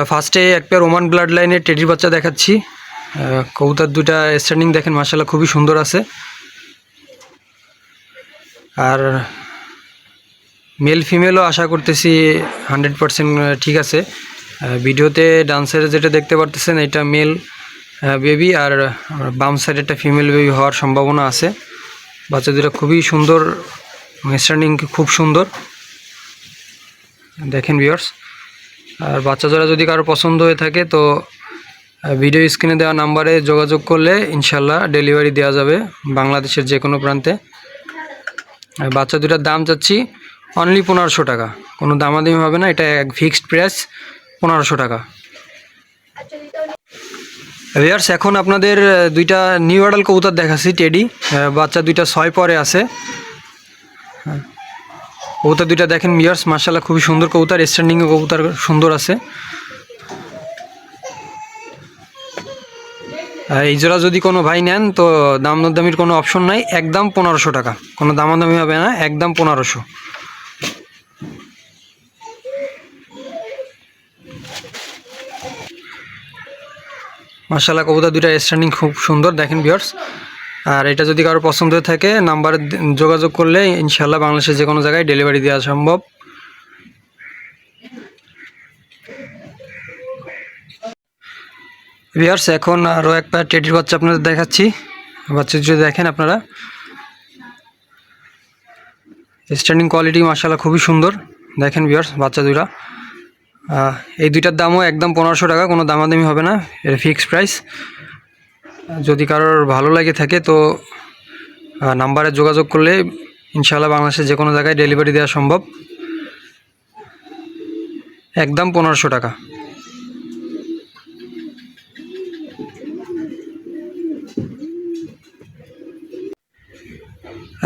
ফার্স্টে এক pair Oman blood লাইনের টেডির বাচ্চা দেখাচ্ছি। কবুতর দুটা স্ট্যান্ডিং দেখেন মাশাআল্লাহ খুবই সুন্দর আছে। আর মেল ফিমেলও আশা করতেছি 100% ঠিক আছে। ভিডিওতে ডান সাইডে যেটা দেখতে পারতেছেন এটা মেল বেবি, আর বাম সাইডে একটা ফিমেল বেবি হওয়ার সম্ভাবনা আছে। বাচ্চা দুটা খুবই সুন্দর, স্ট্যান্ডিং খুব সুন্দর দেখেন ভিউয়ার্স। আর বাচ্চা জোড়া যদি কারো পছন্দ হয়ে থাকে তো ভিডিও স্ক্রিনে দেওয়া নাম্বারে যোগাযোগ করলে ইনশাল্লাহ ডেলিভারি দেওয়া যাবে বাংলাদেশের যে কোনো প্রান্তে। বাচ্চা দুটার দাম চাচ্ছি অনলি 1500 টাকা, কোনো দামাদামি হবে না, এটা এক ফিক্সড প্রাইস 1500 টাকা। ভিউয়ার্স এখন আপনাদের দুইটা নিউ অ্যাডাল্ট কবুতর দেখাচ্ছি টেডি। বাচ্চা দুইটা 6 পরে আছে। কবুতর দুইটা দেখেন ভিউয়ার্স মাশাআল্লাহ খুবই সুন্দর কবুতর, স্ট্যান্ডিংয়ে কবুতর সুন্দর আছে। এই জোড়া যদি কোনো ভাই নেন তো দামির কোনো অপশন নাই, একদম 1500 টাকা, কোনো দামাদামি হবে না, একদম 1500। মাশাআল্লাহ কবুতর দুইটা স্ট্যান্ডিং খুব সুন্দর দেখেন ভিউয়ার্স। আর এটা যদি কারো পছন্দ হয়ে থাকে নাম্বারে যোগাযোগ করলে ইনশাআল্লাহ বাংলাদেশের যে কোনো জায়গায় ডেলিভারি দেওয়া সম্ভব। ভিউয়ার্স এখন আরও একটা টেডির বাচ্চা আপনাদের দেখাচ্ছি। বাচ্চা যদি দেখেন আপনারা, স্ট্যান্ডিং কোয়ালিটি মাশাআল্লাহ খুবই সুন্দর দেখেন ভিউয়ার্স বাচ্চা দুইটা। এই দুইটার দামও একদম 1500 টাকা, কোনো দামাদামি হবে না, এর ফিক্সড প্রাইস। যদি কারোর ভালো লাগে থাকে তো নাম্বারে যোগাযোগ করলে ইনশাআল্লাহ বাংলাদেশের যে কোনো জায়গায় ডেলিভারি দেওয়া সম্ভব, একদম 1500 টাকা।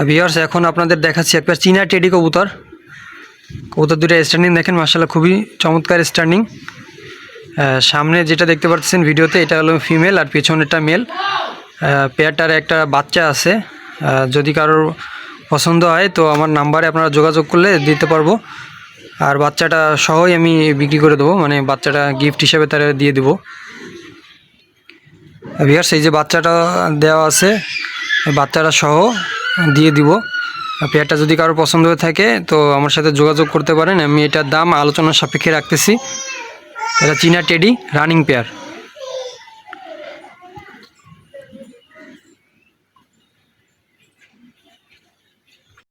ভিউয়ার্স এখন আপনাদের দেখাচ্ছি একটা চীনা টেডি কবুতর। কবুতর দুটো স্ট্যান্ডিং দেখেন মাশাআল্লাহ খুবই চমৎকার স্ট্যান্ডিং। সামনে যেটা দেখতে পাচ্ছেন ভিডিওতে এটা হলো ফিমেল আর পেছনেরটা মেল। পেয়ারটার একটা বাচ্চা আছে, যদি কারোর পছন্দ হয় তো আমার নাম্বারে আপনারা যোগাযোগ করলে দিতে পারবো। আর বাচ্চাটা সহই আমি বিক্রি করে দেবো, মানে বাচ্চাটা গিফট হিসেবে তারা দিয়ে দেবো। ভিউয়ার্স এই যে বাচ্চাটা দেওয়া আছে, বাচ্চাটা সহ দিয়ে দিব। পেয়ারটা যদি কারো পছন্দ হয়ে থাকে তো আমার সাথে যোগাযোগ করতে পারেন, আমি এটার দাম আলোচনার সাপেক্ষে রাখতেছি। এটা চীনা টেডি রানিং পেয়ার।